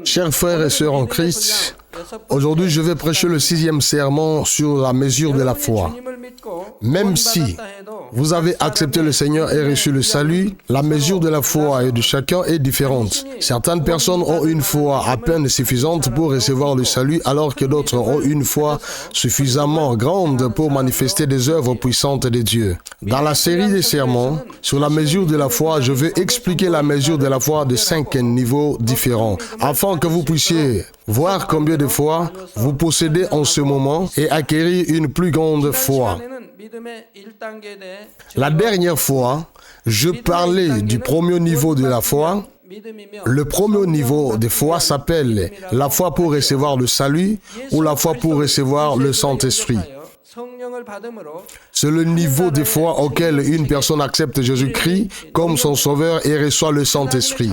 Chers frères et sœurs en Christ, aujourd'hui je vais prêcher le 6e sermon sur la mesure de la foi. Même si vous avez accepté le Seigneur et reçu le salut, la mesure de la foi de chacun est différente. Certaines personnes ont une foi à peine suffisante pour recevoir le salut, alors que d'autres ont une foi suffisamment grande pour manifester des œuvres puissantes de Dieu. Dans la série des sermons sur la mesure de la foi, je vais expliquer la mesure de la foi de 5 niveaux différents, afin que vous puissiez voir combien de foi vous possédez en ce moment et acquérir une plus grande foi. La dernière fois, je parlais du premier niveau de la foi. Le premier niveau de foi s'appelle la foi pour recevoir le salut ou la foi pour recevoir le Saint-Esprit. C'est le niveau de foi auquel une personne accepte Jésus-Christ comme son sauveur et reçoit le Saint-Esprit.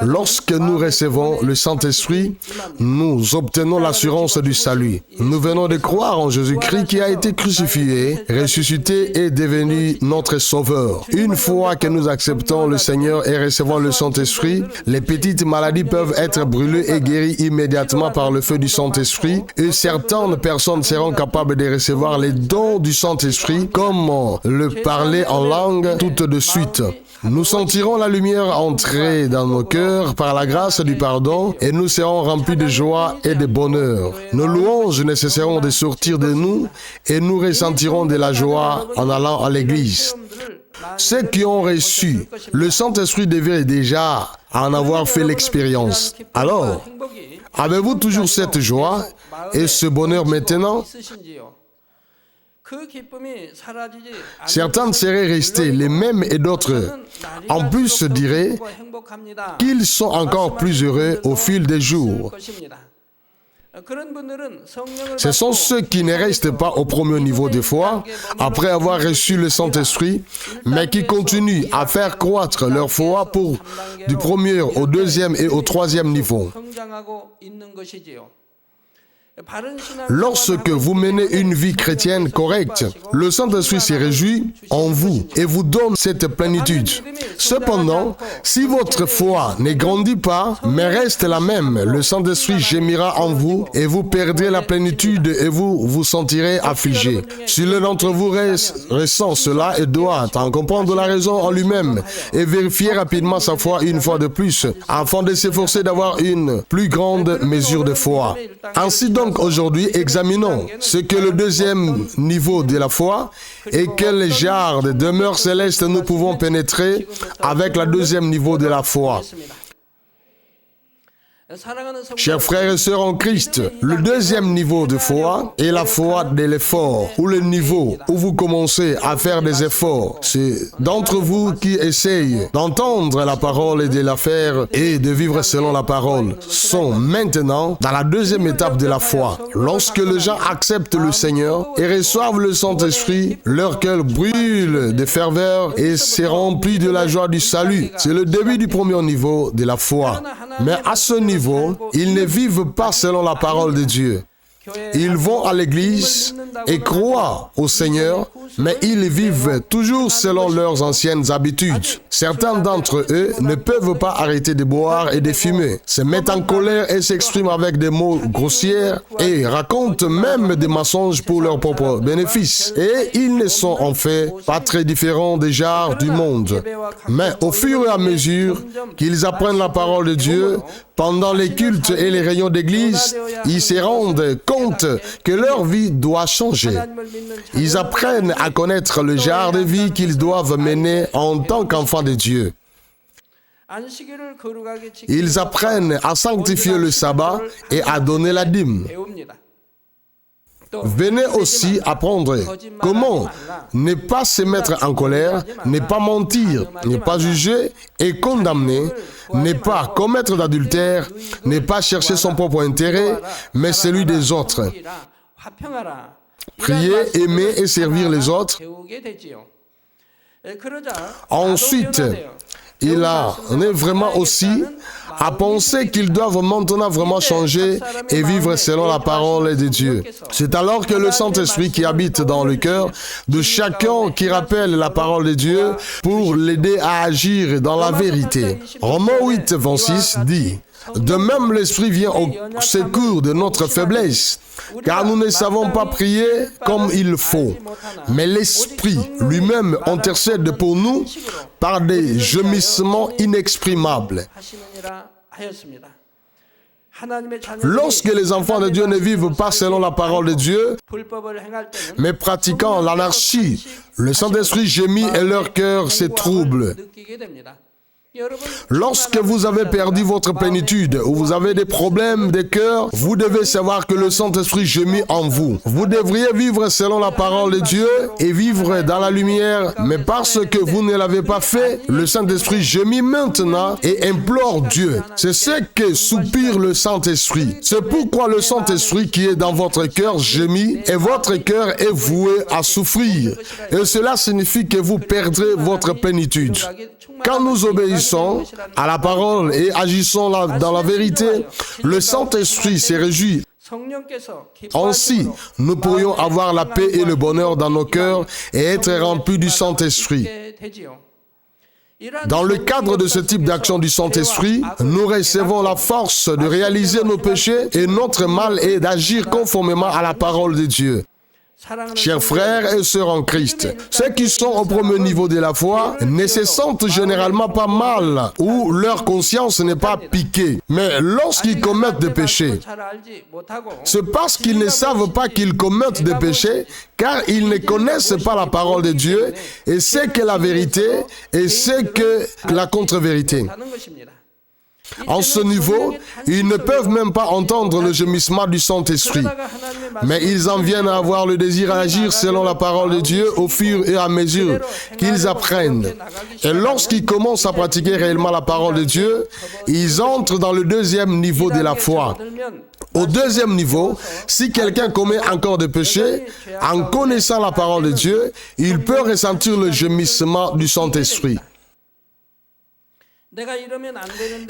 Lorsque nous recevons le Saint-Esprit, nous obtenons l'assurance du salut. Nous venons de croire en Jésus-Christ qui a été crucifié, ressuscité et devenu notre sauveur. Une fois que nous acceptons le Seigneur et recevons le Saint-Esprit, les petites maladies peuvent être brûlées et guéries immédiatement par le feu du Saint-Esprit et certaines personnes seront capables de recevoir les dons du Saint-Esprit comme le parler en langue tout de suite. Nous sentirons la lumière entrer dans nos cœurs par la grâce du pardon et nous serons remplis de joie et de bonheur. Nos louanges ne cesseront de sortir de nous et nous ressentirons de la joie en allant à l'église. Ceux qui ont reçu le Saint-Esprit devaient déjà en avoir fait l'expérience. Alors, avez-vous toujours cette joie et ce bonheur maintenant? Certains seraient restés les mêmes et d'autres, en plus, diraient qu'ils sont encore plus heureux au fil des jours. Ce sont ceux qui ne restent pas au premier niveau de foi, après avoir reçu le Saint-Esprit, mais qui continuent à faire croître leur foi du premier au deuxième et au troisième niveau. Lorsque vous menez une vie chrétienne correcte, le Saint-Esprit se réjouit en vous et vous donne cette plénitude. Cependant, si votre foi ne grandit pas, mais reste la même, le Saint-Esprit gémira en vous et vous perdrez la plénitude et vous vous sentirez affligé. Si l'un d'entre vous ressent cela et doit en comprendre la raison en lui-même et vérifier rapidement sa foi une fois de plus, afin de s'efforcer d'avoir une plus grande mesure de foi. Ainsi donc, aujourd'hui, examinons ce qu'est le deuxième niveau de la foi et quel genre de demeure céleste nous pouvons pénétrer avec le deuxième niveau de la foi. Chers frères et sœurs en Christ, le deuxième niveau de foi est la foi de l'effort, ou le niveau où vous commencez à faire des efforts. C'est d'entre vous qui essayent d'entendre la parole et de la faire et de vivre selon la parole sont maintenant dans la deuxième étape de la foi. Lorsque les gens acceptent le Seigneur et reçoivent le Saint-Esprit, leur cœur brûle de ferveur et se remplit de la joie du salut. C'est le début du premier niveau de la foi. Mais à ce niveau, ils ne vivent pas selon la parole de Dieu. Ils vont à l'église et croient au Seigneur, mais ils vivent toujours selon leurs anciennes habitudes. Certains d'entre eux ne peuvent pas arrêter de boire et de fumer, se mettent en colère et s'expriment avec des mots grossiers et racontent même des mensonges pour leur propre bénéfice. Et ils ne sont en fait pas très différents des genres du monde. Mais au fur et à mesure qu'ils apprennent la parole de Dieu, pendant les cultes et les réunions d'église, ils se rendent compte que leur vie doit changer. Ils apprennent à connaître le genre de vie qu'ils doivent mener en tant qu'enfants de Dieu. Ils apprennent à sanctifier le sabbat et à donner la dîme. Venez aussi apprendre comment ne pas se mettre en colère, ne pas mentir, ne pas juger et condamner, ne pas commettre d'adultère, ne pas chercher son propre intérêt, mais celui des autres. Prier, aimer et servir les autres. Ensuite, on est vraiment aussi à penser qu'ils doivent maintenant vraiment changer et vivre selon la parole de Dieu. C'est alors que le Saint-Esprit qui habite dans le cœur de chacun qui rappelle la parole de Dieu pour l'aider à agir dans la vérité. Romains 8, 26 dit: de même, l'Esprit vient au secours de notre faiblesse, car nous ne savons pas prier comme il faut. Mais l'Esprit lui-même intercède pour nous par des gémissements inexprimables. Lorsque les enfants de Dieu ne vivent pas selon la parole de Dieu, mais pratiquant l'anarchie, le Saint-Esprit gémit et leur cœur se trouble. Lorsque vous avez perdu votre plénitude ou vous avez des problèmes de cœur, vous devez savoir que le Saint-Esprit gémit en vous. Vous devriez vivre selon la parole de Dieu et vivre dans la lumière, mais parce que vous ne l'avez pas fait, le Saint-Esprit gémit maintenant et implore Dieu. C'est ce que soupire le Saint-Esprit. C'est pourquoi le Saint-Esprit qui est dans votre cœur gémit et votre cœur est voué à souffrir. Et cela signifie que vous perdrez votre plénitude. Quand nous obéissons à la parole et agissons dans la vérité, le Saint-Esprit se réjouit. Ainsi, nous pourrions avoir la paix et le bonheur dans nos cœurs et être remplis du Saint-Esprit. Dans le cadre de ce type d'action du Saint-Esprit, nous recevons la force de réaliser nos péchés et notre mal et d'agir conformément à la parole de Dieu. Chers frères et sœurs en Christ, ceux qui sont au premier niveau de la foi ne se sentent généralement pas mal ou leur conscience n'est pas piquée. Mais lorsqu'ils commettent des péchés, c'est parce qu'ils ne savent pas qu'ils commettent des péchés, car ils ne connaissent pas la parole de Dieu et c'est que la vérité et c'est que la contre-vérité. En ce niveau, ils ne peuvent même pas entendre le gémissement du Saint-Esprit. Mais ils en viennent à avoir le désir à agir selon la parole de Dieu au fur et à mesure qu'ils apprennent. Et lorsqu'ils commencent à pratiquer réellement la parole de Dieu, ils entrent dans le deuxième niveau de la foi. Au deuxième niveau, si quelqu'un commet encore des péchés, en connaissant la parole de Dieu, il peut ressentir le gémissement du Saint-Esprit.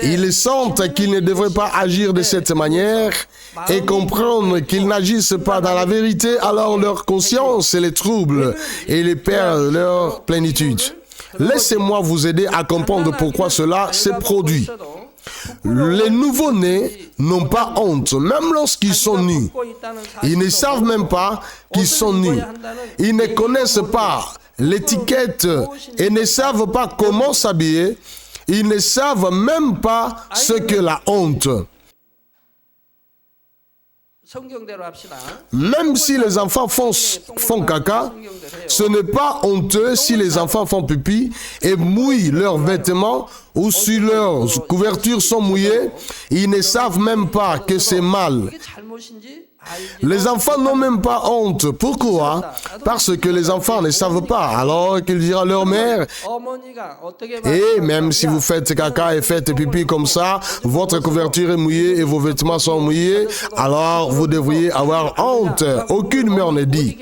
Ils sentent qu'ils ne devraient pas agir de cette manière et comprendre qu'ils n'agissent pas dans la vérité, alors leur conscience les trouble et les perd leur plénitude. Laissez-moi vous aider à comprendre pourquoi cela se produit. Les nouveau-nés n'ont pas honte, même lorsqu'ils sont nus. Ils ne savent même pas qu'ils sont nus. Ils ne connaissent pas l'étiquette et ne savent pas comment s'habiller. Ils ne savent même pas ce qu'est la honte. Même si les enfants font caca, ce n'est pas honteux si les enfants font pipi et mouillent leurs vêtements ou si leurs couvertures sont mouillées. Ils ne savent même pas que c'est mal. Les enfants n'ont même pas honte. Pourquoi? Parce que les enfants ne savent pas. Alors qu'ils diront à leur mère, et même si vous faites caca et faites pipi comme ça, votre couverture est mouillée et vos vêtements sont mouillés, alors vous devriez avoir honte. Aucune mère ne dit.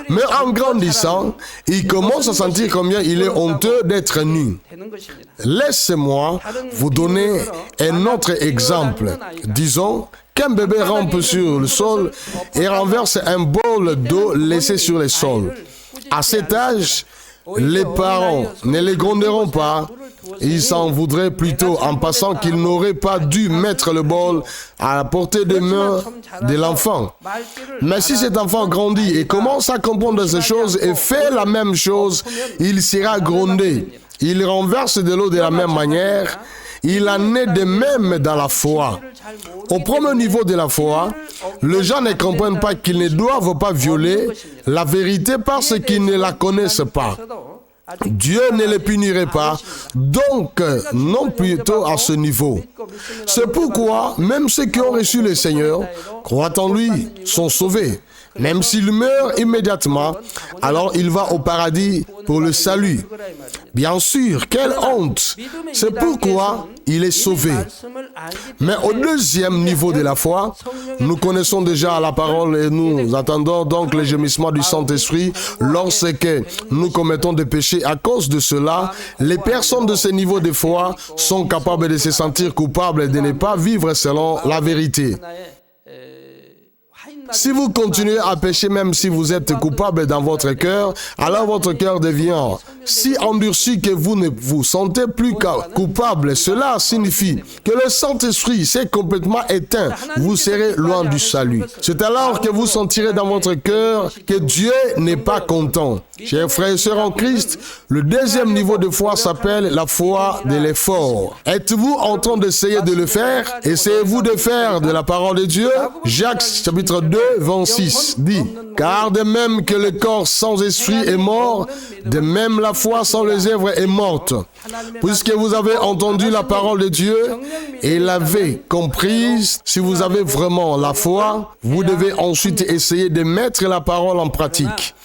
Mais en grandissant, il commence à sentir combien il est honteux d'être nu. Laissez-moi vous donner un autre exemple. Disons qu'un bébé rampe sur le sol et renverse un bol d'eau laissé sur le sol. À cet âge, les parents ne les gronderont pas. Ils s'en voudraient plutôt en passant qu'ils n'auraient pas dû mettre le bol à la portée des mains de l'enfant. Mais si cet enfant grandit et commence à comprendre ces choses et fait la même chose, il sera grondé. Il renverse de l'eau de la même manière. Il en est de même dans la foi. Au premier niveau de la foi, les gens ne comprennent pas qu'ils ne doivent pas violer la vérité parce qu'ils ne la connaissent pas. Dieu ne les punirait pas, donc non plutôt à ce niveau. C'est pourquoi même ceux qui ont reçu le Seigneur, croient en lui, sont sauvés. Même s'il meurt immédiatement, alors il va au paradis pour le salut. Bien sûr, quelle honte! C'est pourquoi il est sauvé. Mais au deuxième niveau de la foi, nous connaissons déjà la parole et nous attendons donc les gémissements du Saint-Esprit lorsque nous commettons des péchés. À cause de cela, les personnes de ce niveau de foi sont capables de se sentir coupables et de ne pas vivre selon la vérité. Si vous continuez à pécher même si vous êtes coupable dans votre cœur, alors votre cœur devient si endurci que vous ne vous sentez plus coupable. Cela signifie que le Saint-Esprit s'est complètement éteint. Vous serez loin du salut. C'est alors que vous sentirez dans votre cœur que Dieu n'est pas content. Chers frères et sœurs en Christ, le deuxième niveau de foi s'appelle la foi de l'effort. Êtes-vous en train d'essayer de le faire? Essayez-vous de faire de la parole de Dieu? Jacques chapitre 2, 26 dit, « Car de même que le corps sans esprit est mort, de même la foi sans les œuvres est morte. Puisque vous avez entendu la parole de Dieu et l'avez comprise, si vous avez vraiment la foi, vous devez ensuite essayer de mettre la parole en pratique.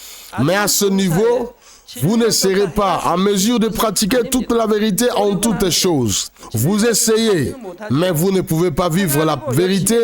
Mais à ce niveau, vous ne serez pas en mesure de pratiquer toute la vérité en toutes choses. Vous essayez, mais vous ne pouvez pas vivre la vérité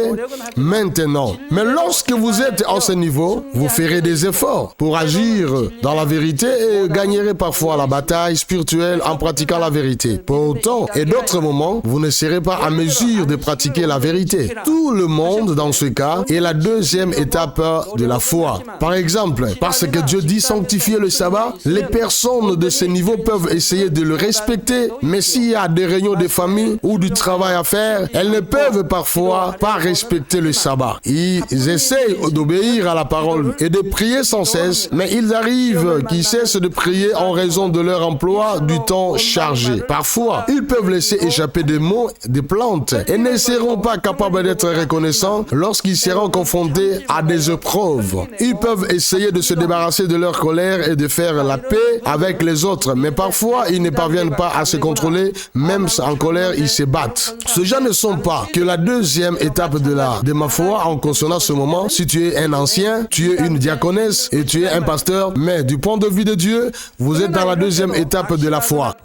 maintenant. Mais lorsque vous êtes à ce niveau, vous ferez des efforts pour agir dans la vérité et gagnerez parfois la bataille spirituelle en pratiquant la vérité. Pourtant, et d'autres moments, vous ne serez pas en mesure de pratiquer la vérité. Tout le monde, dans ce cas, est la deuxième étape de la foi. Par exemple, parce que Dieu dit sanctifier le sabbat, les personnes de ce niveau peuvent essayer de le respecter, mais s'il y a des réunions de famille ou du travail à faire, elles ne peuvent parfois pas respecter le sabbat. Ils essayent d'obéir à la parole et de prier sans cesse, mais ils arrivent qu'ils cessent de prier en raison de leur emploi du temps chargé. Parfois, ils peuvent laisser échapper des mots, des plaintes, et ne seront pas capables d'être reconnaissants lorsqu'ils seront confrontés à des épreuves. Ils peuvent essayer de se débarrasser de leur colère et de faire la paix avec les autres, mais parfois ils ne parviennent pas à se contrôler, même en colère ils se battent. Ces gens ne sont pas que la deuxième étape de ma foi en concernant ce moment. Si tu es un ancien, tu es une diaconesse et tu es un pasteur, mais du point de vue de Dieu, vous êtes dans la deuxième étape de la foi.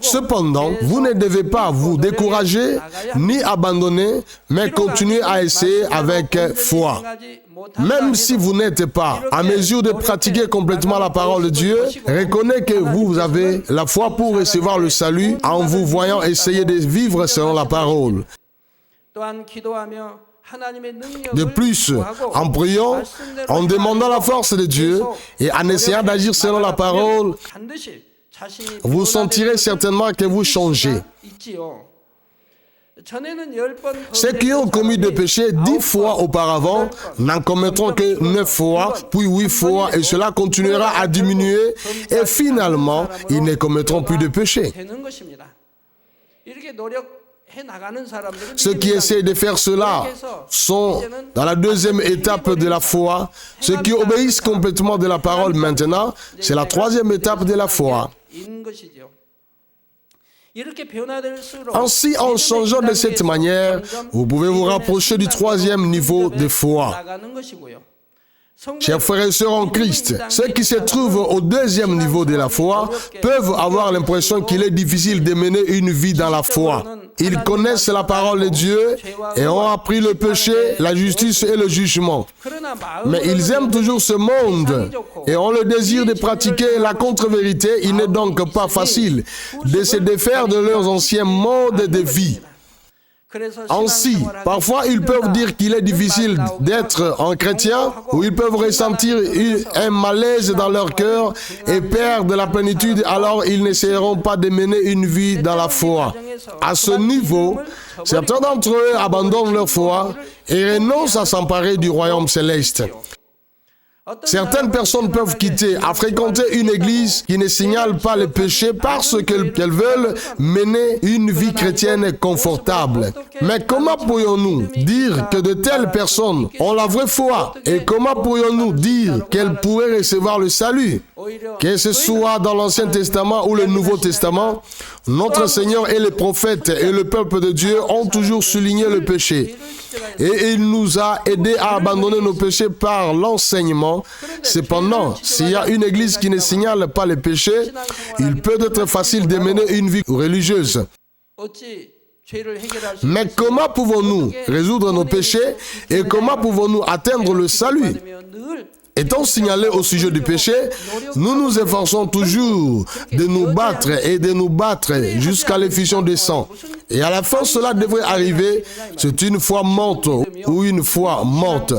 Cependant, vous ne devez pas vous décourager ni abandonner, mais continuer à essayer avec foi. Même si vous n'êtes pas en mesure de pratiquer complètement la parole de Dieu, reconnaissez que vous avez la foi pour recevoir le salut en vous voyant essayer de vivre selon la parole. De plus, en priant, en demandant la force de Dieu et en essayant d'agir selon la parole, vous sentirez certainement que vous changez. Ceux qui ont commis des péchés 10 fois auparavant n'en commettront que 9 fois, puis 8 fois, et cela continuera à diminuer, et finalement, ils ne commettront plus de péchés. Ceux qui essaient de faire cela sont dans la deuxième étape de la foi. Ceux qui obéissent complètement de la parole maintenant, c'est la troisième étape de la foi. Ainsi, en changeant de cette manière, vous pouvez vous rapprocher du troisième niveau de foi. Chers frères et sœurs en Christ, ceux qui se trouvent au deuxième niveau de la foi peuvent avoir l'impression qu'il est difficile de mener une vie dans la foi. Ils connaissent la parole de Dieu et ont appris le péché, la justice et le jugement. Mais ils aiment toujours ce monde et ont le désir de pratiquer la contre-vérité. Il n'est donc pas facile de se défaire de leurs anciens modes de vie. Ainsi, parfois ils peuvent dire qu'il est difficile d'être un chrétien, ou ils peuvent ressentir un malaise dans leur cœur et perdre la plénitude, alors ils n'essaieront pas de mener une vie dans la foi. À ce niveau, certains d'entre eux abandonnent leur foi et renoncent à s'emparer du royaume céleste. Certaines personnes peuvent quitter à fréquenter une église qui ne signale pas les péchés parce qu'elles veulent mener une vie chrétienne confortable. Mais comment pourrions-nous dire que de telles personnes ont la vraie foi? Et comment pourrions-nous dire qu'elles pourraient recevoir le salut? Que ce soit dans l'Ancien Testament ou le Nouveau Testament, notre Seigneur et les prophètes et le peuple de Dieu ont toujours souligné le péché. Et il nous a aidés à abandonner nos péchés par l'enseignement. Cependant, s'il y a une église qui ne signale pas les péchés, il peut être facile de mener une vie religieuse. Mais comment pouvons-nous résoudre nos péchés et comment pouvons-nous atteindre le salut? Étant signalés au sujet du péché, nous nous efforçons toujours de nous battre et de nous battre jusqu'à l'effusion des sangs. Et à la fin, cela devrait arriver, c'est une fois morte ou une fois morte.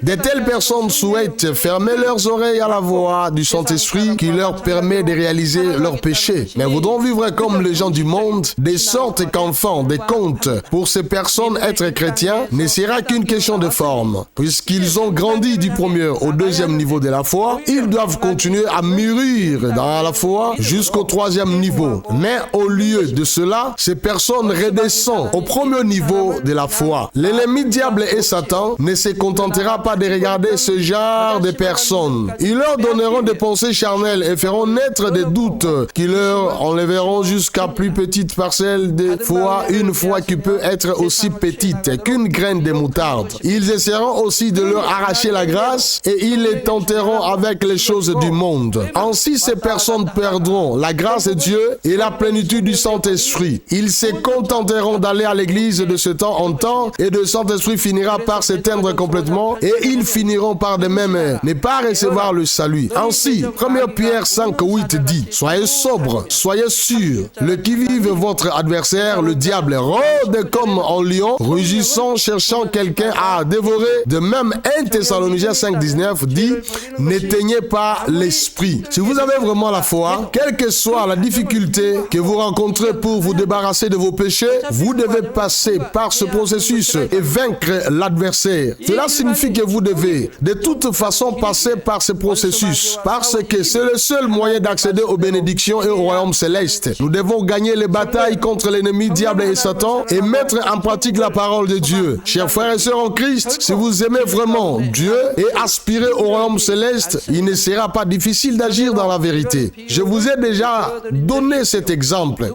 De telles personnes souhaitent fermer leurs oreilles à la voix du Saint-Esprit qui leur permet de réaliser leurs péchés. Mais voudront vivre comme les gens du monde, de sorte qu'enfin, des contes, pour ces personnes, être chrétiens ne sera qu'une question de forme. Puisqu'ils ont grandi du premier au deuxième niveau de la foi, ils doivent continuer à mûrir dans la foi jusqu'au troisième niveau. Mais au lieu de cela, ces personnes redescendent au premier niveau de la foi. L'ennemi diable et Satan ne se contenteront pas de regarder ce genre de personnes. Ils leur donneront des pensées charnelles et feront naître des doutes qui leur enlèveront jusqu'à plus petite parcelle de foi, une foi qui peut être aussi petite qu'une graine de moutarde. Ils essaieront aussi de leur arracher la grâce et ils les tenteront avec les choses du monde. Ainsi, ces personnes perdront la grâce de Dieu et la plénitude du Saint-Esprit. Ils se contenteront d'aller à l'église de ce temps en temps et le Saint-Esprit finira par s'éteindre complètement et ils finiront par de même ne pas recevoir le salut. Ainsi, 1 Pierre 5:8 dit, « Soyez sobres, soyez sûrs, le qui-vive votre adversaire, le diable, rôde comme un lion, rugissant, cherchant quelqu'un à dévorer. » De même, 1 Thessaloniciens 5:19 dit, « N'éteignez pas l'esprit. » Si vous avez vraiment la foi, quelle que soit la difficulté que vous rencontrez pour vous débarrasser de vos péchés, vous devez passer par ce processus et vaincre l'adversaire. Cela signifie que vous devez de toute façon passer par ce processus parce que c'est le seul moyen d'accéder aux bénédictions et au royaume céleste. Nous devons gagner les batailles contre l'ennemi diable et Satan et mettre en pratique la parole de Dieu. Chers frères et sœurs en Christ, si vous aimez vraiment Dieu et aspirez au royaume céleste, il ne sera pas difficile d'agir dans la vérité. Je vous ai déjà donné cet exemple.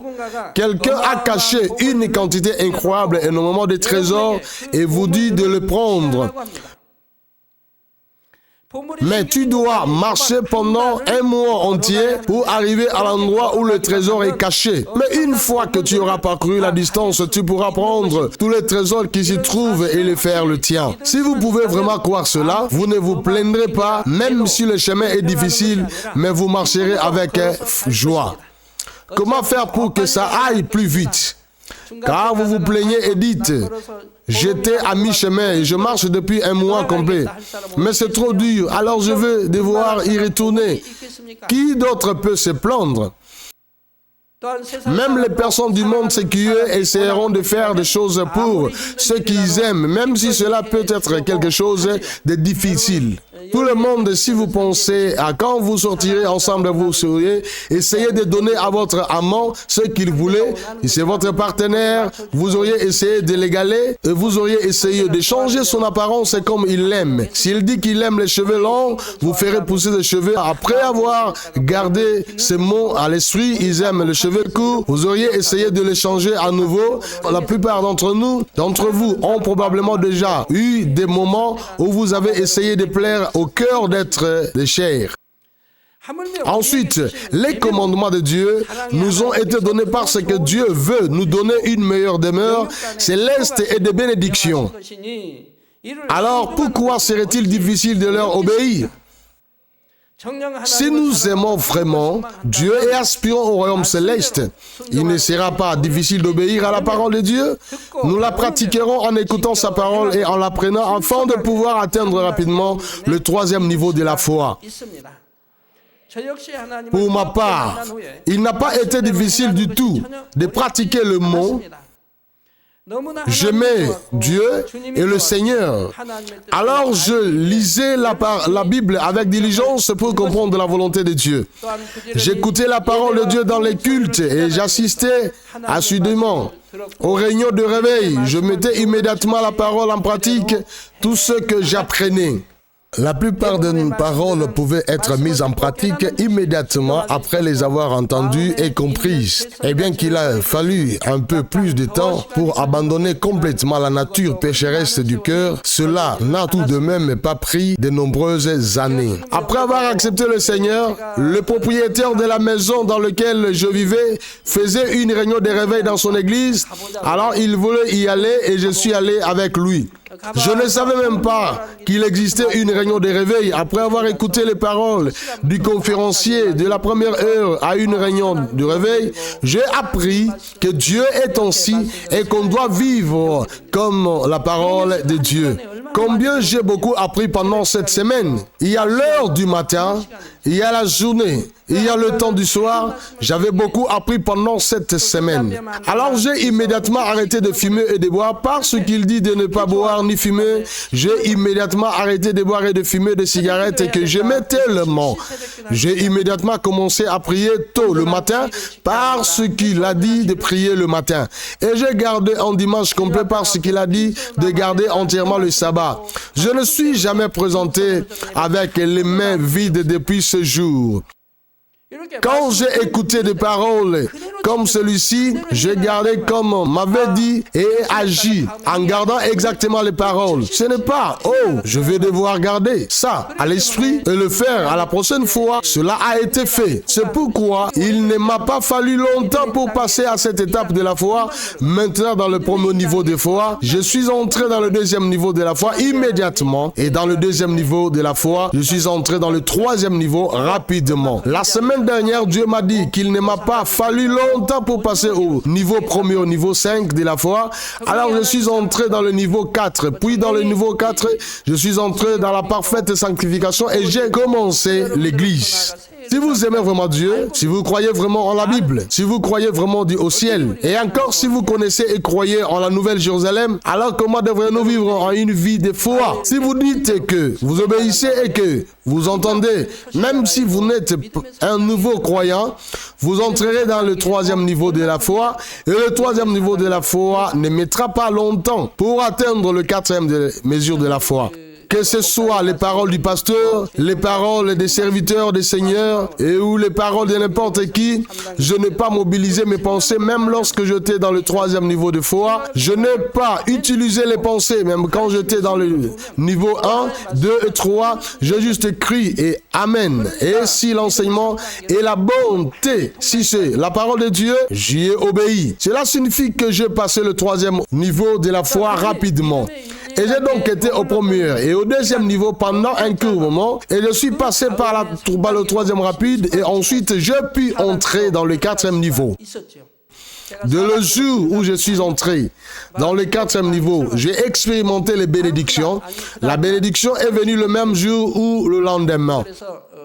Quelqu'un a caché une quantité incroyable énormément de trésors et vous dit de le prendre. Mais tu dois marcher pendant un mois entier pour arriver à l'endroit où le trésor est caché. Mais une fois que tu auras parcouru la distance, tu pourras prendre tous les trésors qui s'y trouvent et les faire le tien. Si vous pouvez vraiment croire cela, vous ne vous plaindrez pas, même si le chemin est difficile, mais vous marcherez avec joie. Comment faire pour que ça aille plus vite? Car vous vous plaignez et dites, j'étais à mi-chemin et je marche depuis un mois complet. Mais c'est trop dur, alors je veux devoir y retourner. Qui d'autre peut se plaindre? Même les personnes du monde séculier essaieront de faire des choses pour ceux qu'ils aiment, même si cela peut être quelque chose de difficile. Tout le monde, si vous pensez à quand vous sortirez ensemble, vous seriez, essayez de donner à votre amant ce qu'il voulait. Si c'est votre partenaire, vous auriez essayé de l'égaler et vous auriez essayé de changer son apparence comme il l'aime. S'il dit qu'il aime les cheveux longs, vous ferez pousser des cheveux. Après avoir gardé ces mots à l'esprit, ils aiment les cheveux courts, vous auriez essayé de les changer à nouveau. La plupart d'entre vous ont probablement déjà eu des moments où vous avez essayé de plaire au cœur d'être de chair. Ensuite, les commandements de Dieu nous ont été donnés parce que Dieu veut nous donner une meilleure demeure céleste et de bénédiction. Alors, pourquoi serait-il difficile de leur obéir? Si nous aimons vraiment Dieu et aspirons au royaume céleste, il ne sera pas difficile d'obéir à la parole de Dieu. Nous la pratiquerons en écoutant sa parole et en l'apprenant afin de pouvoir atteindre rapidement le troisième niveau de la foi. Pour ma part, il n'a pas été difficile du tout de pratiquer le mot « J'aimais Dieu et le Seigneur ». Alors je lisais la Bible avec diligence pour comprendre la volonté de Dieu. J'écoutais la parole de Dieu dans les cultes et j'assistais assidûment aux réunions de réveil. Je mettais immédiatement la parole en pratique, tout ce que j'apprenais. La plupart de nos paroles pouvaient être mises en pratique immédiatement après les avoir entendues et comprises. Et bien qu'il a fallu un peu plus de temps pour abandonner complètement la nature pécheresse du cœur, cela n'a tout de même pas pris de nombreuses années. Après avoir accepté le Seigneur, le propriétaire de la maison dans laquelle je vivais faisait une réunion de réveil dans son église. Alors il voulait y aller et je suis allé avec lui. Je ne savais même pas qu'il existait une réunion de réveil. Après avoir écouté les paroles du conférencier de la première heure à une réunion de réveil, j'ai appris que Dieu est ainsi et qu'on doit vivre comme la parole de Dieu. Combien j'ai beaucoup appris pendant cette semaine. Il y a l'heure du matin, il y a la journée, il y a le temps du soir. J'avais beaucoup appris pendant cette semaine. Alors j'ai immédiatement arrêté de fumer et de boire parce qu'il dit de ne pas boire ni fumer. J'ai immédiatement arrêté de boire et de fumer des cigarettes et que j'aimais tellement. J'ai immédiatement commencé à prier tôt le matin parce qu'il a dit de prier le matin. Et j'ai gardé un dimanche complet parce qu'il a dit de garder entièrement le sabbat. Je ne suis jamais présenté avec les mains vides depuis ce jour. Quand j'ai écouté des paroles comme celui-ci, j'ai gardé comme on m'avait dit et agi en gardant exactement les paroles. Ce n'est pas, oh, je vais devoir garder ça à l'esprit et le faire à la prochaine fois. Cela a été fait. C'est pourquoi il ne m'a pas fallu longtemps pour passer à cette étape de la foi. Maintenant, dans le premier niveau de foi, je suis entré dans le deuxième niveau de la foi immédiatement. Et dans le deuxième niveau de la foi, je suis entré dans le troisième niveau rapidement. La semaine dernière, Dieu m'a dit qu'il ne m'a pas fallu longtemps pour passer au niveau premier, au niveau 5 de la foi. Alors je suis entré dans le niveau 4. Puis dans le niveau 4, je suis entré dans la parfaite sanctification et j'ai commencé l'église. Si vous aimez vraiment Dieu, si vous croyez vraiment en la Bible, si vous croyez vraiment au ciel, et encore si vous connaissez et croyez en la Nouvelle Jérusalem, alors comment devrions-nous vivre en une vie de foi? Si vous dites que vous obéissez et que vous entendez, même si vous n'êtes un nouveau croyant, vous entrerez dans le troisième niveau de la foi, et le troisième niveau de la foi ne mettra pas longtemps pour atteindre le quatrième mesure de la foi. Que ce soit les paroles du pasteur, les paroles des serviteurs des seigneurs et ou les paroles de n'importe qui, je n'ai pas mobilisé mes pensées même lorsque j'étais dans le troisième niveau de foi. Je n'ai pas utilisé les pensées même quand j'étais dans le niveau 1, 2 et 3. J'ai juste crié et Amen. Et si l'enseignement et la bonté, si c'est la parole de Dieu, j'y ai obéi. Cela signifie que j'ai passé le troisième niveau de la foi rapidement. Et j'ai donc été au premier et au deuxième niveau pendant un court moment. Et je suis passé par le troisième rapide et ensuite je puis entrer dans le quatrième niveau. De le jour où je suis entré dans le quatrième niveau, j'ai expérimenté les bénédictions. La bénédiction est venue le même jour ou le lendemain.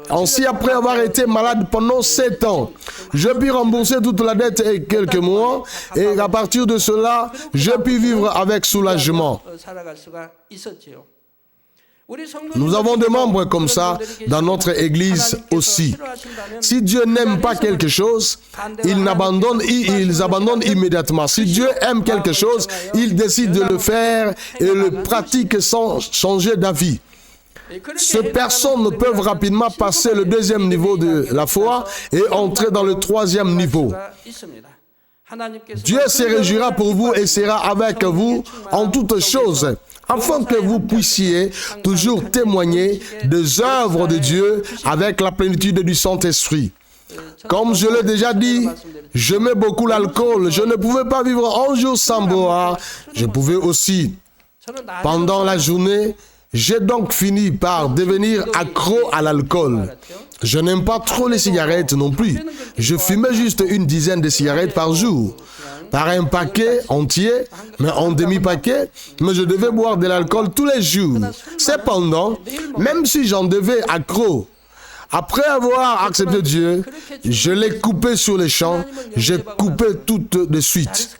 Ainsi, après avoir été malade pendant 7 ans, je puis rembourser toute la dette et quelques mois, et à partir de cela, je puis vivre avec soulagement. Nous avons des membres comme ça dans notre église aussi. Si Dieu n'aime pas quelque chose, ils abandonnent immédiatement. Si Dieu aime quelque chose, il décide de le faire et le pratique sans changer d'avis. Ces personnes peuvent rapidement passer le deuxième niveau de la foi et entrer dans le troisième niveau. Dieu se réjouira pour vous et sera avec vous en toutes choses, afin que vous puissiez toujours témoigner des œuvres de Dieu avec la plénitude du Saint-Esprit. Comme je l'ai déjà dit, j'aimais beaucoup l'alcool. Je ne pouvais pas vivre un jour sans boire. Je pouvais aussi, pendant la journée, j'ai donc fini par devenir accro à l'alcool. Je n'aime pas trop les cigarettes non plus. Je fumais juste une dizaine de cigarettes par jour. Par un paquet entier, mais en demi-paquet, mais je devais boire de l'alcool tous les jours. Cependant, même si j'en devais accro, après avoir accepté Dieu, je l'ai coupé sur les champs, j'ai coupé tout de suite.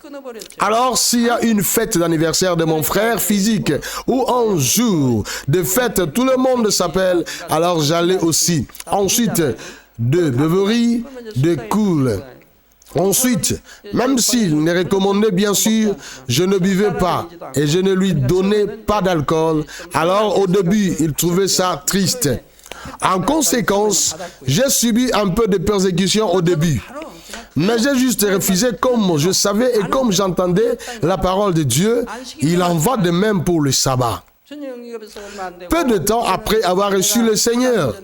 Alors, s'il y a une fête d'anniversaire de mon frère physique ou un jour de fête, tout le monde s'appelle, alors j'allais aussi. Ensuite, de beuverie, de cool. Ensuite, même s'il ne recommandait bien sûr, je ne buvais pas et je ne lui donnais pas d'alcool. Alors au début, il trouvait ça triste. En conséquence, j'ai subi un peu de persécution au début. Mais j'ai juste refusé comme je savais et comme j'entendais la parole de Dieu. Il en va de même pour le sabbat. Peu de temps après avoir reçu le Seigneur,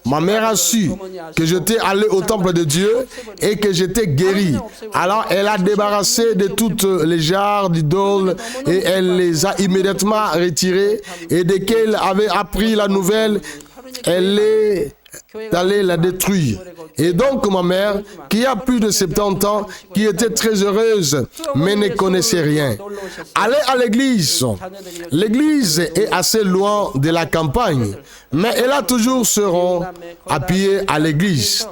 ma mère a su que j'étais allé au temple de Dieu et que j'étais guéri. Alors elle a débarrassé de toutes les jarres d'idoles et elle les a immédiatement retirées. Et dès qu'elle avait appris la nouvelle, elle est allée la détruire. Et donc ma mère, qui a plus de 70 ans, qui était très heureuse, mais ne connaissait rien, allait à l'église. L'église est assez loin de la campagne, mais elle a toujours se rendre à pied à l'église.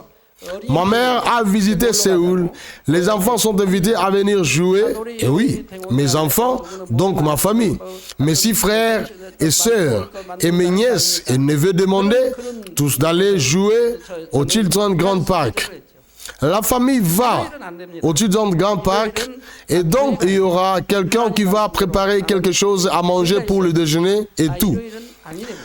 Ma mère a visité Séoul. Les enfants sont invités à venir jouer. Et oui, mes enfants, donc ma famille, mes 6 frères et sœurs, et mes nièces et neveux demandaient tous d'aller jouer au Children's Grand Park. La famille va au Children's Grand Park et donc il y aura quelqu'un qui va préparer quelque chose à manger pour le déjeuner et tout.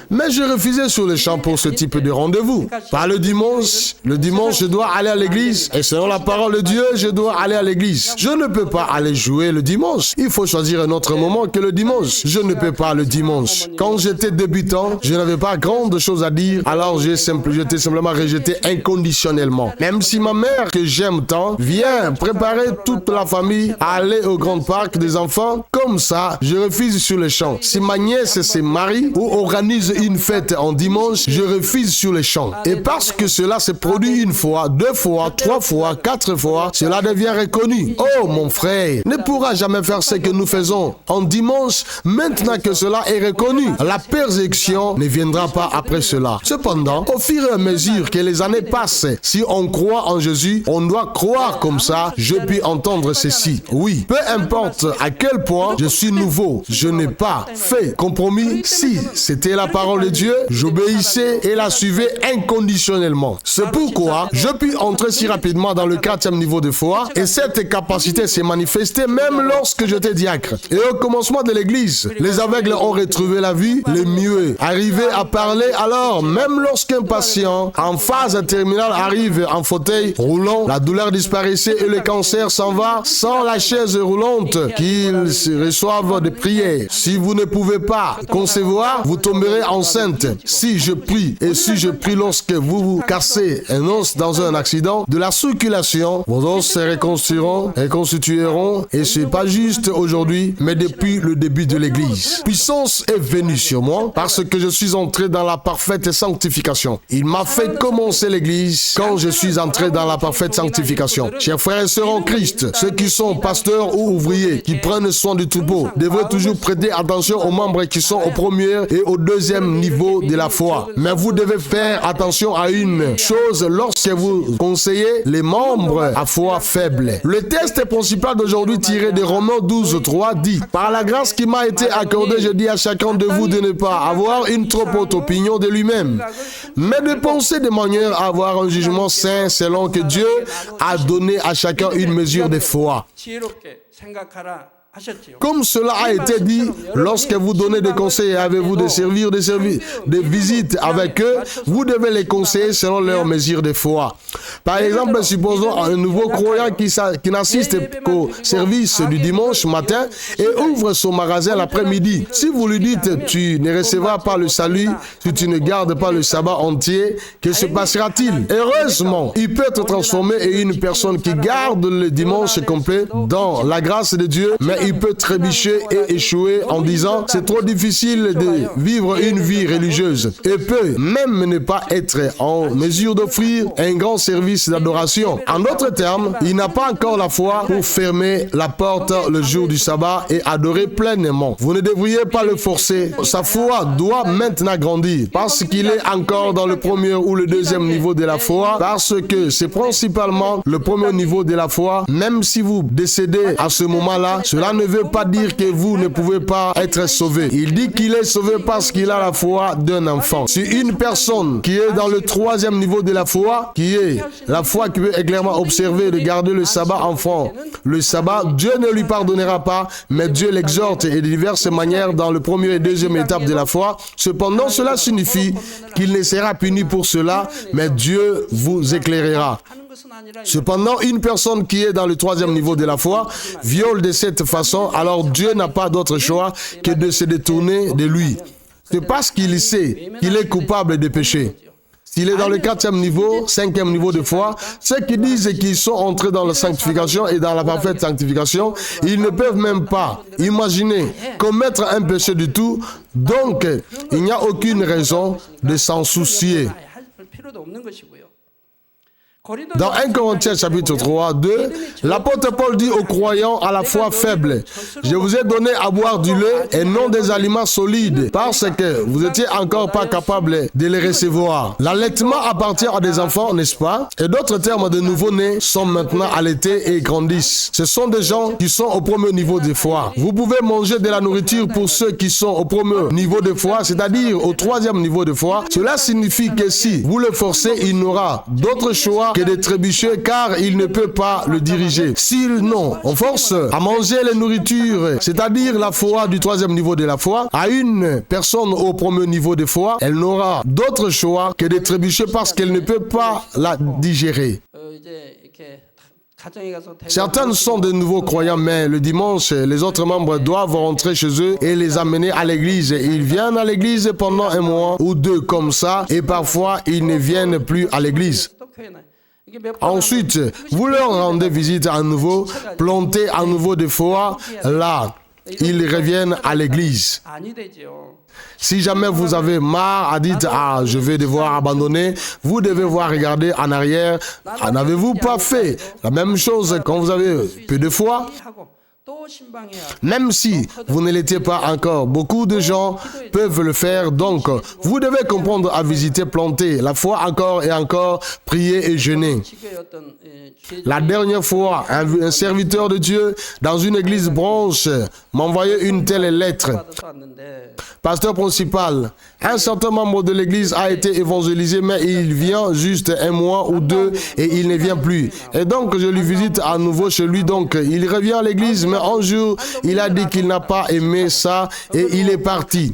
Mais je refusais sur le champ pour ce type de rendez-vous. Pas le dimanche, je dois aller à l'église et selon la parole de Dieu, je dois aller à l'église. Je ne peux pas aller jouer le dimanche. Il faut choisir un autre moment que le dimanche. Je ne peux pas le dimanche. Quand j'étais débutant, je n'avais pas grande chose à dire, alors j'étais simplement rejeté inconditionnellement. Même si ma mère, que j'aime tant, vient préparer toute la famille à aller au grand parc des enfants, comme ça, je refuse sur le champ. Si ma nièce se marie ou organise une fête en dimanche, je refuse sur les champs. Et parce que cela se produit 1 fois, 2 fois, 3 fois, 4 fois, cela devient reconnu. Oh, mon frère, ne pourra jamais faire ce que nous faisons en dimanche maintenant que cela est reconnu. La persécution ne viendra pas après cela. Cependant, au fur et à mesure que les années passent, si on croit en Jésus, on doit croire comme ça. Je puis entendre ceci. Oui, peu importe à quel point je suis nouveau, je n'ai pas fait compromis. Si c'était la parole de Dieu, j'obéissais et la suivais inconditionnellement. C'est pourquoi je puis entrer si rapidement dans le 4e niveau de foi et cette capacité s'est manifestée même lorsque j'étais diacre. Et au commencement de l'église, les aveugles ont retrouvé la vue, les muets arrivaient à parler. Alors, même lorsqu'un patient en phase terminale arrive en fauteuil roulant, la douleur disparaissait et le cancer s'en va sans la chaise roulante qu'ils reçoivent des prières. Si vous ne pouvez pas concevoir, vous tomberez enceinte. Si je prie, et si je prie lorsque vous vous cassez un os dans un accident de la circulation, vos os se reconstitueront, et c'est pas juste aujourd'hui, mais depuis le début de l'église. Puissance est venue sur moi parce que je suis entré dans la parfaite sanctification. Il m'a fait commencer l'église quand je suis entré dans la parfaite sanctification. Chers frères et sœurs en Christ, ceux qui sont pasteurs ou ouvriers, qui prennent soin du troupeau, devraient toujours prêter attention aux membres qui sont au premier et au 2e niveau de la foi. Mais vous devez faire attention à une chose lorsque vous conseillez les membres à foi faible. Le texte principal d'aujourd'hui tiré de Romains 12:3 dit: par la grâce qui m'a été accordée, je dis à chacun de vous de ne pas avoir une trop haute opinion de lui-même, mais de penser de manière à avoir un jugement saint selon que Dieu a donné à chacun une mesure de foi. Comme cela a été dit, lorsque vous donnez des conseils et avez-vous des visites avec eux, vous devez les conseiller selon leur mesure de foi. Par exemple, supposons un nouveau croyant qui n'assiste qu'au service du dimanche matin et ouvre son magasin l'après-midi. Si vous lui dites, tu ne recevras pas le salut si tu ne gardes pas le sabbat entier, que se passera-t-il? Heureusement, il peut être transformé en une personne qui garde le dimanche complet dans la grâce de Dieu, mais il peut trébucher et échouer en disant c'est trop difficile de vivre une vie religieuse et peut même ne pas être en mesure d'offrir un grand service d'adoration. En d'autres termes, il n'a pas encore la foi pour fermer la porte le jour du sabbat et adorer pleinement. Vous ne devriez pas le forcer. Sa foi doit maintenant grandir parce qu'il est encore dans le premier ou le 2e niveau de la foi, parce que c'est principalement le premier niveau de la foi. Même si vous décédez à ce moment-là, cela Cela ne veut pas dire que vous ne pouvez pas être sauvé. Il dit qu'il est sauvé parce qu'il a la foi d'un enfant. Si une personne qui est dans le troisième niveau de la foi, qui est la foi qui peut clairement observer de garder le sabbat enfant, le sabbat, Dieu ne lui pardonnera pas, mais Dieu l'exhorte et de diverses manières dans le premier et deuxième étape de la foi. Cependant, cela signifie qu'il ne sera puni pour cela, mais Dieu vous éclairera. Cependant, une personne qui est dans le troisième niveau de la foi viole de cette façon, alors Dieu n'a pas d'autre choix que de se détourner de lui. C'est parce qu'il sait qu'il est coupable de péché. S'il est dans le quatrième niveau, cinquième niveau de foi, ceux qui disent qu'ils sont entrés dans la sanctification et dans la parfaite sanctification, ils ne peuvent même pas imaginer commettre un péché du tout, donc il n'y a aucune raison de s'en soucier. Dans 1 Corinthiens chapitre 3, 2, l'apôtre Paul dit aux croyants à la fois faibles, « Je vous ai donné à boire du lait et non des aliments solides, parce que vous n'étiez encore pas capables de les recevoir. » L'allaitement appartient à des enfants, n'est-ce pas? Et d'autres termes de nouveau-nés sont maintenant allaités et grandissent. Ce sont des gens qui sont au premier niveau de foi. Vous pouvez manger de la nourriture pour ceux qui sont au premier niveau de foi, c'est-à-dire au troisième niveau de foi. Cela signifie que si vous le forcez, il n'aura d'autre choix que de trébucher car il ne peut pas le diriger. Sinon, on force à manger les nourritures, c'est-à-dire la foi du troisième niveau de la foi, à une personne au premier niveau de foi, elle n'aura d'autre choix que de trébucher parce qu'elle ne peut pas la digérer. Certains sont de nouveaux croyants, mais le dimanche, les autres membres doivent rentrer chez eux et les amener à l'église. Ils viennent à l'église pendant un mois ou deux comme ça, et parfois ils ne viennent plus à l'église. Ensuite, vous leur rendez visite à nouveau, plantez à nouveau de foi, là, ils reviennent à l'église. Si jamais vous avez marre à dire « Ah, je vais devoir abandonner », vous devez voir regarder en arrière. N'avez-vous pas fait la même chose quand vous avez peu de foi? Même si vous ne l'étiez pas encore, beaucoup de gens peuvent le faire. Donc, vous devez comprendre à visiter, planter la foi encore et encore, prier et jeûner. La dernière fois, un serviteur de Dieu dans une église branche m'envoyait une telle lettre. Pasteur principal, un certain membre de l'église a été évangélisé, mais il vient juste un mois ou deux et il ne vient plus. Et donc, je lui visite à nouveau chez lui. Donc, il revient à l'église, mais un jour, il a dit qu'il n'a pas aimé ça et il est parti.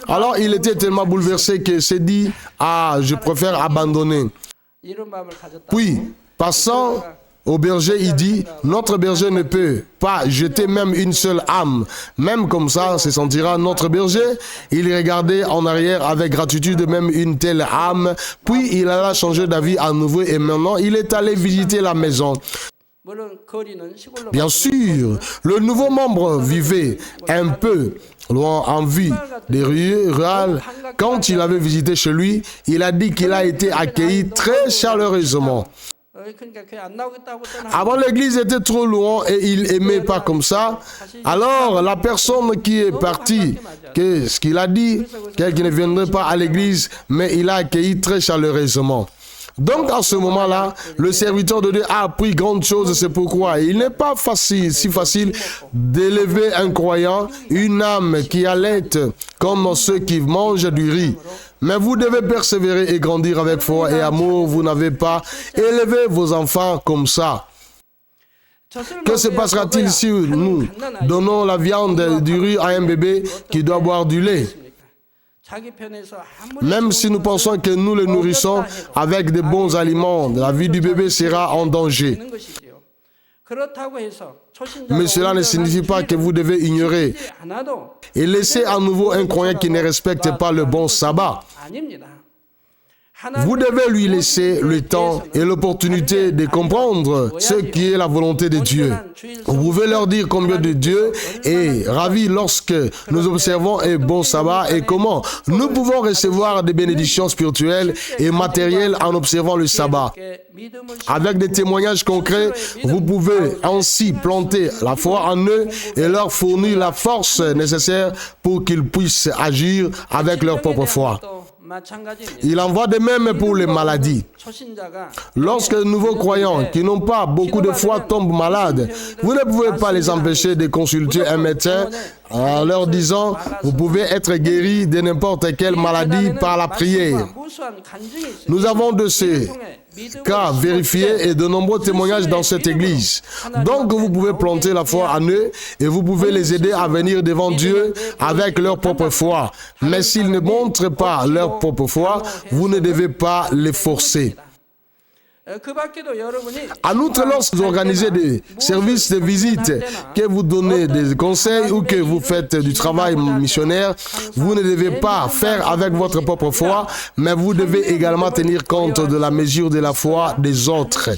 Alors, il était tellement bouleversé qu'il s'est dit, « Ah, je préfère abandonner. » Puis, passant au berger, il dit, « Notre berger ne peut pas jeter même une seule âme. Même comme ça, se sentira notre berger. » Il regardait en arrière avec gratitude même une telle âme. Puis, il alla changer d'avis à nouveau et maintenant, il est allé visiter la maison. Bien sûr, le nouveau membre vivait un peu loin en vue des rues rurales. Quand il avait visité chez lui, il a dit qu'il a été accueilli très chaleureusement. Avant, l'église était trop loin et il n'aimait pas comme ça. Alors, la personne qui est partie, qu'est-ce qu'il a dit? Qu'il ne viendrait pas à l'église, mais il a accueilli très chaleureusement. Donc, à ce moment-là, le serviteur de Dieu a appris grande chose. C'est pourquoi il n'est pas si facile d'élever un croyant, une âme qui allaite comme ceux qui mangent du riz. Mais vous devez persévérer et grandir avec foi et amour. Vous n'avez pas élevé vos enfants comme ça. Que se passera-t-il si nous donnons la viande du riz à un bébé qui doit boire du lait? Même si nous pensons que nous le nourrissons avec de bons aliments, la vie du bébé sera en danger. Mais cela ne signifie pas que vous devez ignorer et laisser à nouveau un croyant qui ne respecte pas le bon sabbat. Vous devez lui laisser le temps et l'opportunité de comprendre ce qui est la volonté de Dieu. Vous pouvez leur dire combien de Dieu est ravi lorsque nous observons un bon sabbat et comment nous pouvons recevoir des bénédictions spirituelles et matérielles en observant le sabbat. Avec des témoignages concrets, vous pouvez ainsi planter la foi en eux et leur fournir la force nécessaire pour qu'ils puissent agir avec leur propre foi. Il en va de même pour les maladies. Lorsque de nouveaux croyants qui n'ont pas beaucoup de foi tombent malades, vous ne pouvez pas les empêcher de consulter un médecin en leur disant « Vous pouvez être guéri de n'importe quelle maladie par la prière ». Nous avons de ces cas vérifiés et de nombreux témoignages dans cette église. Donc vous pouvez planter la foi en eux et vous pouvez les aider à venir devant Dieu avec leur propre foi. Mais s'ils ne montrent pas leur propre foi, vous ne devez pas les forcer. En outre, lorsque vous organisez des services de visite, que vous donnez des conseils ou que vous faites du travail missionnaire, vous ne devez pas faire avec votre propre foi, mais vous devez également tenir compte de la mesure de la foi des autres.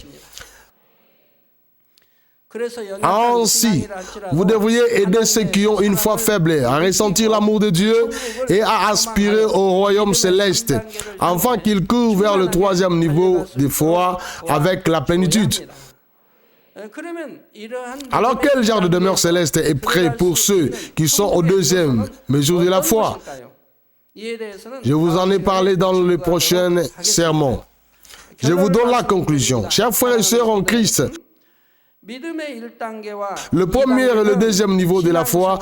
Ainsi, vous devriez aider ceux qui ont une foi faible à ressentir l'amour de Dieu et à aspirer au royaume céleste, afin qu'ils courent vers le troisième niveau de foi avec la plénitude. Alors, quel genre de demeure céleste est prêt pour ceux qui sont au deuxième mesure de la foi? Je vous en ai parlé dans le prochain sermon. Je vous donne la conclusion. Chers frères et sœurs en Christ, le premier et le deuxième niveau de la foi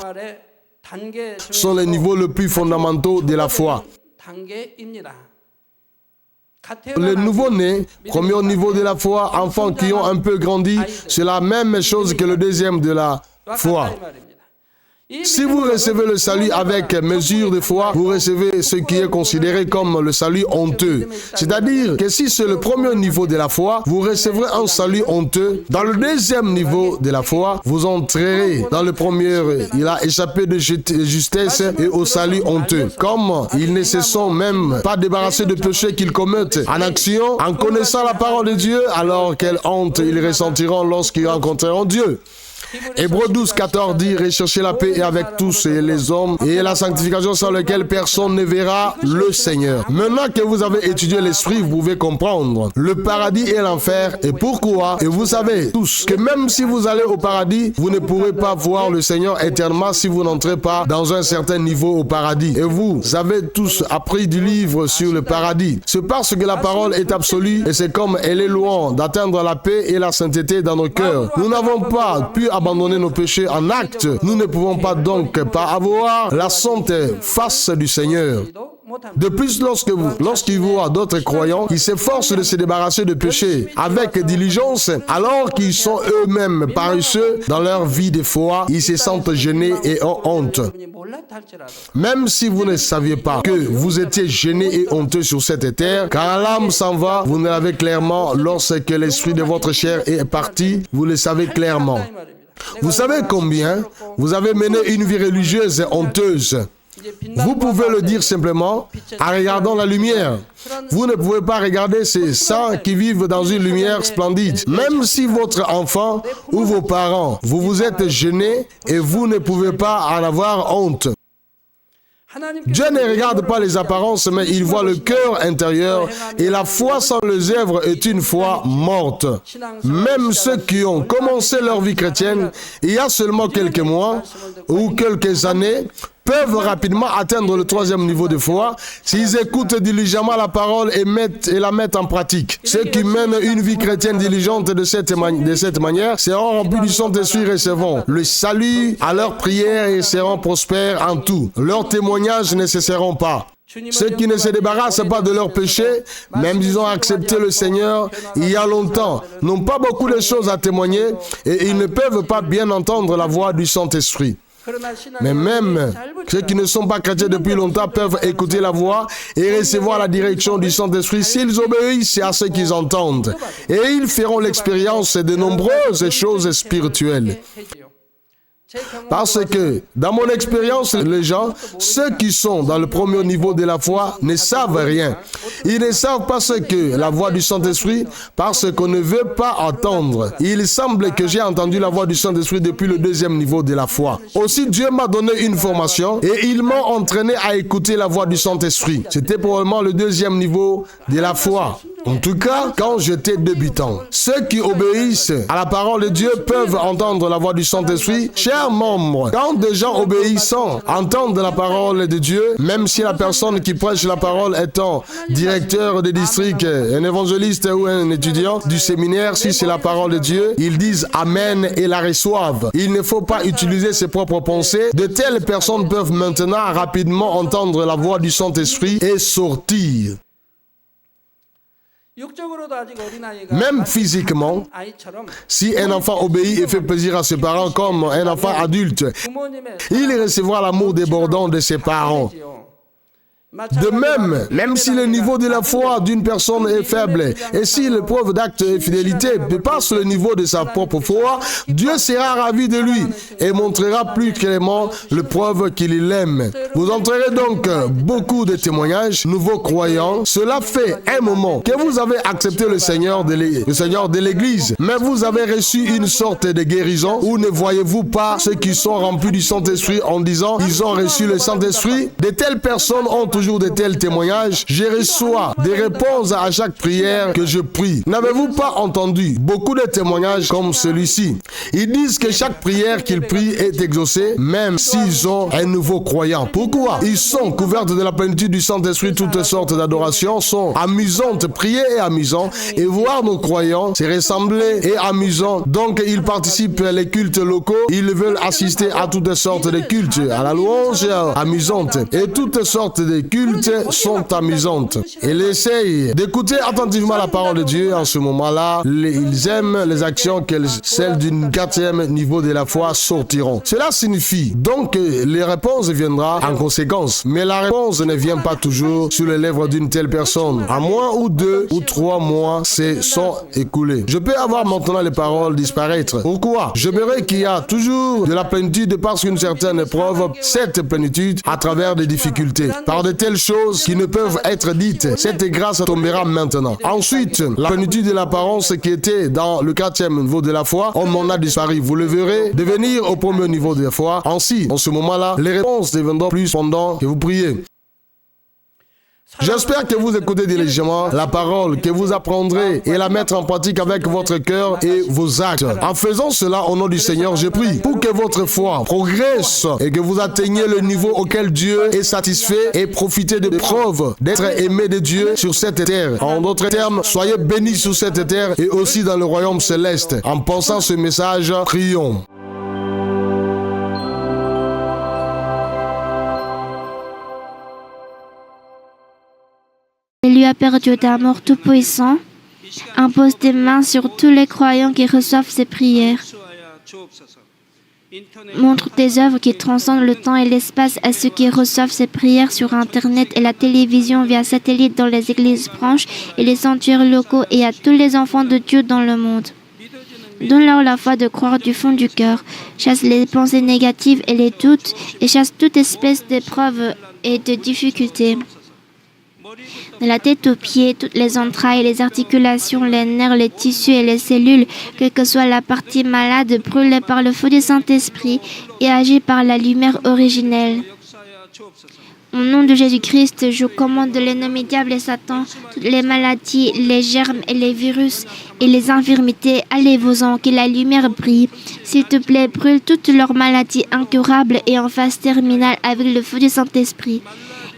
sont les niveaux les plus fondamentaux de la foi. Les nouveau-nés, premier niveau de la foi, enfants qui ont un peu grandi, c'est la même chose que le deuxième de la foi. Si vous recevez le salut avec mesure de foi, vous recevez ce qui est considéré comme le salut honteux. C'est-à-dire que si c'est le premier niveau de la foi, vous recevrez un salut honteux. Dans le deuxième niveau de la foi, vous entrerez dans le premier. Il a échappé de justesse et au salut honteux. Comme ils ne se sont même pas débarrassés de péchés qu'ils commettent en action, en connaissant la parole de Dieu, alors quelle honte ils ressentiront lorsqu'ils rencontreront Dieu. Hébreux 12, 14 dit « Recherchez la paix avec tous et les hommes et la sanctification sans laquelle personne ne verra le Seigneur. » Maintenant que vous avez étudié l'esprit, vous pouvez comprendre le paradis et l'enfer et pourquoi. Et vous savez tous que même si vous allez au paradis, vous ne pourrez pas voir le Seigneur éternellement si vous n'entrez pas dans un certain niveau au paradis. Et vous avez tous appris du livre sur le paradis. C'est parce que la parole est absolue et c'est comme elle est loin d'atteindre la paix et la sainteté dans nos cœurs. Nous n'avons pas pu abandonner nos péchés en acte. Nous ne pouvons pas donc pas avoir la sainte face du Seigneur. De plus, lorsqu'il voit d'autres croyants qui s'efforcent de se débarrasser de péchés avec diligence, alors qu'ils sont eux-mêmes paresseux dans leur vie de foi, ils se sentent gênés et ont honte. Même si vous ne saviez pas que vous étiez gênés et honteux sur cette terre, quand l'âme s'en va, vous ne l'avez clairement. Lorsque l'esprit de votre chair est parti, vous le savez clairement. Vous savez combien vous avez mené une vie religieuse et honteuse. Vous pouvez le dire simplement en regardant la lumière. Vous ne pouvez pas regarder ces saints qui vivent dans une lumière splendide. Même si votre enfant ou vos parents, vous vous êtes gênés et vous ne pouvez pas en avoir honte. Dieu ne regarde pas les apparences, mais il voit le cœur intérieur et la foi sans les œuvres est une foi morte. Même ceux qui ont commencé leur vie chrétienne il y a seulement quelques mois ou quelques années peuvent rapidement atteindre le troisième niveau de foi s'ils écoutent diligemment la parole et la mettent en pratique. Ceux qui mènent une vie chrétienne diligente de cette manière seront remplis du Saint-Esprit, recevront le salut à leur prière et seront prospères en tout. Leurs témoignages ne cesseront pas. Ceux qui ne se débarrassent pas de leurs péchés, même s'ils ont accepté le Seigneur il y a longtemps, n'ont pas beaucoup de choses à témoigner et ils ne peuvent pas bien entendre la voix du Saint-Esprit. Mais même ceux qui ne sont pas chrétiens depuis longtemps peuvent écouter la voix et recevoir la direction du Saint-Esprit s'ils obéissent à ce qu'ils entendent. Et ils feront l'expérience de nombreuses choses spirituelles. Parce que, dans mon expérience, les gens, ceux qui sont dans le premier niveau de la foi, ne savent rien. Ils ne savent pas ce que la voix du Saint-Esprit, parce qu'on ne veut pas entendre. Il semble que j'ai entendu la voix du Saint-Esprit depuis le deuxième niveau de la foi. Aussi, Dieu m'a donné une formation et il m'a entraîné à écouter la voix du Saint-Esprit. C'était probablement le deuxième niveau de la foi. En tout cas, quand j'étais débutant, ceux qui obéissent à la parole de Dieu peuvent entendre la voix du Saint-Esprit. Chers membres, quand des gens obéissants entendent la parole de Dieu, même si la personne qui prêche la parole étant directeur de district, un évangéliste ou un étudiant du séminaire, si c'est la parole de Dieu, ils disent Amen et la reçoivent. Il ne faut pas utiliser ses propres pensées. De telles personnes peuvent maintenant rapidement entendre la voix du Saint-Esprit et sortir. Même physiquement, si un enfant obéit et fait plaisir à ses parents comme un enfant adulte, il recevra l'amour débordant de ses parents. De même si le niveau de la foi d'une personne est faible et si l'épreuve d'acte de fidélité dépasse le niveau de sa propre foi, Dieu sera ravi de lui et montrera plus clairement le preuve qu'il l'aime. Vous entrerez donc beaucoup de témoignages, nouveaux croyants. Cela fait un moment que vous avez accepté le Seigneur de l'Église, mais vous avez reçu une sorte de guérison. Ou ne voyez-vous pas ceux qui sont remplis du Saint-Esprit en disant ils ont reçu le Saint-Esprit? De telles personnes ont toujours de tels témoignages. Je reçois des réponses à chaque prière que je prie. N'avez-vous pas entendu beaucoup de témoignages comme celui-ci? Ils disent que chaque prière qu'ils prient est exaucée, même s'ils ont un nouveau croyant. Pourquoi? Ils sont couverts de la plénitude du Saint-Esprit. Toutes sortes d'adorations sont amusantes. Prier est amusant et voir nos croyants se ressembler est amusant. Donc ils participent les cultes locaux. Ils veulent assister à toutes sortes de cultes, à la louange amusante et toutes sortes de cultes sont amusantes. Ils essayent d'écouter attentivement la parole de Dieu en ce moment-là. Ils aiment les actions que celles du 4e niveau de la foi sortiront. Cela signifie donc que les réponses viendront en conséquence. Mais la réponse ne vient pas toujours sur les lèvres d'une telle personne. À moins ou 2 ou 3 mois se sont écoulés. Je peux avoir maintenant les paroles disparaître. Pourquoi? J'aimerais qu'il y a toujours de la plénitude parce qu'une certaine épreuve, cette plénitude à travers des difficultés. Par de telles choses qui ne peuvent être dites. Cette grâce tombera maintenant. Ensuite, la plénitude de l'apparence qui était dans le 4e niveau de la foi, on m'en a disparu. Vous le verrez devenir au 1er niveau de la foi. Ainsi, en ce moment-là, les réponses deviendront plus pendant que vous priez. J'espère que vous écoutez diligemment la parole, que vous apprendrez et la mettre en pratique avec votre cœur et vos actes. En faisant cela, au nom du Seigneur, je prie pour que votre foi progresse et que vous atteigniez le niveau auquel Dieu est satisfait et profitez des preuves d'être aimé de Dieu sur cette terre. En d'autres termes, soyez bénis sur cette terre et aussi dans le royaume céleste. En pensant ce message, prions. Lui a perdu d'amour tout-puissant, impose tes mains sur tous les croyants qui reçoivent ces prières. Montre tes œuvres qui transcendent le temps et l'espace à ceux qui reçoivent ces prières sur Internet et la télévision via satellite dans les églises branches et les sanctuaires locaux et à tous les enfants de Dieu dans le monde. Donne-leur la foi de croire du fond du cœur. Chasse les pensées négatives et les doutes et chasse toute espèce d'épreuve et de difficultés. De la tête aux pieds, toutes les entrailles, les articulations, les nerfs, les tissus et les cellules, quelle que soit la partie malade, brûlée par le feu du Saint-Esprit et agit par la lumière originelle. Au nom de Jésus-Christ, je commande l'ennemi diable et Satan, toutes les maladies, les germes et les virus et les infirmités, allez-vous-en, que la lumière brille. S'il te plaît, brûle toutes leurs maladies incurables et en phase terminale avec le feu du Saint-Esprit.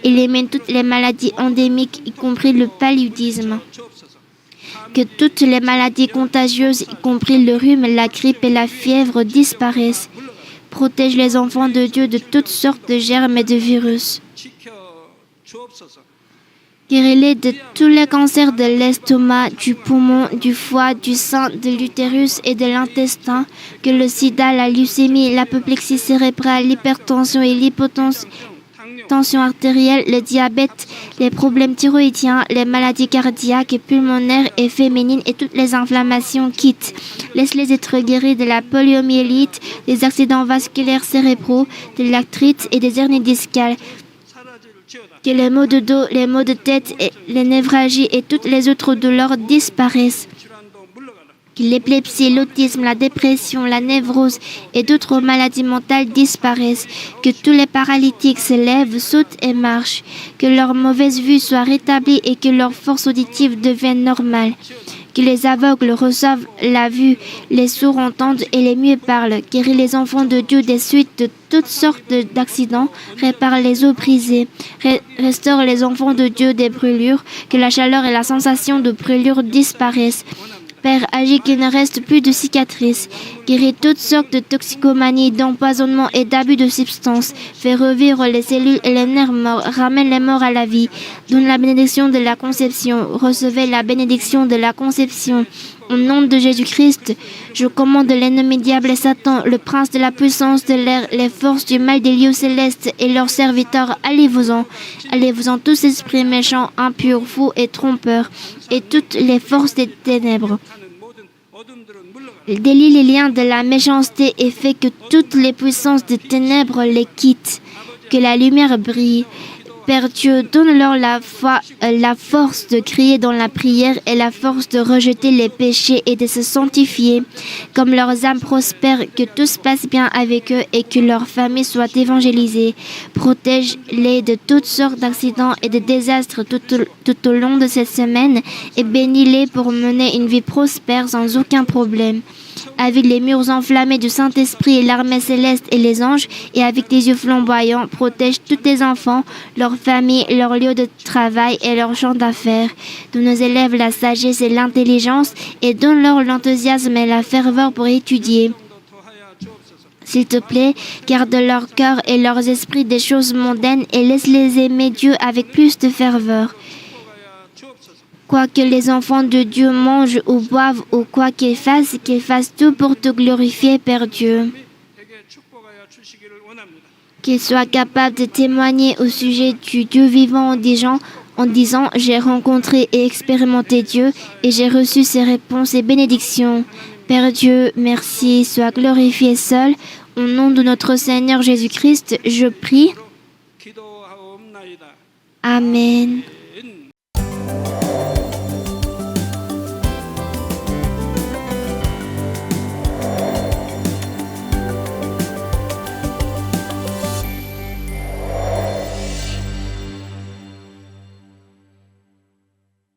Élimine toutes les maladies endémiques, y compris le paludisme. Que toutes les maladies contagieuses, y compris le rhume, la grippe et la fièvre, disparaissent. Protège les enfants de Dieu de toutes sortes de germes et de virus. Guéris-les de tous les cancers de l'estomac, du poumon, du foie, du sein, de l'utérus et de l'intestin. Que le sida, la leucémie, l'apoplexie cérébrale, l'hypertension et l'hypotension artérielle, le diabète, les problèmes thyroïdiens, les maladies cardiaques, pulmonaires et féminines et toutes les inflammations quittent. Laisse-les être guéris de la poliomyélite, des accidents vasculaires cérébraux, de l'arthrite et des hernies discales. Que les maux de dos, les maux de tête, et les névralgies et toutes les autres douleurs disparaissent. Que l'épilepsie, l'autisme, la dépression, la névrose et d'autres maladies mentales disparaissent. Que tous les paralytiques se lèvent, sautent et marchent. Que leur mauvaise vue soit rétablie et que leur force auditive devienne normale. Que les aveugles reçoivent la vue, les sourds entendent et les muets parlent. Guéris les enfants de Dieu des suites de toutes sortes d'accidents. Répare les os brisés. Restaure les enfants de Dieu des brûlures. Que la chaleur et la sensation de brûlure disparaissent. Père, agis qu'il ne reste plus de cicatrices. Guéris toutes sortes de toxicomanies, d'empoisonnement et d'abus de substances. Fais revivre les cellules et les nerfs morts. Ramène les morts à la vie. Donne la bénédiction de la conception. Recevez la bénédiction de la conception. Au nom de Jésus-Christ, je commande l'ennemi diable et Satan, le prince de la puissance de l'air, les forces du mal des lieux célestes et leurs serviteurs. Allez-vous-en. Allez-vous-en tous esprits méchants, impurs, fous et trompeurs, et toutes les forces des ténèbres. Délie les liens de la méchanceté et fait que toutes les puissances des ténèbres les quittent. Que la lumière brille. Père Dieu, donne-leur la force de crier dans la prière et la force de rejeter les péchés et de se sanctifier. Comme leurs âmes prospèrent, que tout se passe bien avec eux et que leur famille soit évangélisée. Protège-les de toutes sortes d'accidents et de désastres tout au long de cette semaine et bénis-les pour mener une vie prospère sans aucun problème. Avec les murs enflammés du Saint-Esprit et l'armée céleste et les anges, et avec des yeux flamboyants, protège tous tes enfants, leurs familles, leurs lieux de travail et leurs champs d'affaires. Donne aux élèves la sagesse et l'intelligence, et donne-leur l'enthousiasme et la ferveur pour étudier. S'il te plaît, garde leur cœur et leurs esprits des choses mondaines et laisse-les aimer Dieu avec plus de ferveur. Quoi que les enfants de Dieu mangent ou boivent ou quoi qu'ils fassent tout pour te glorifier, Père Dieu. Qu'ils soient capables de témoigner au sujet du Dieu vivant en disant « J'ai rencontré et expérimenté Dieu et j'ai reçu ses réponses et bénédictions. » Père Dieu, merci, sois glorifié seul. Au nom de notre Seigneur Jésus-Christ, je prie. Amen.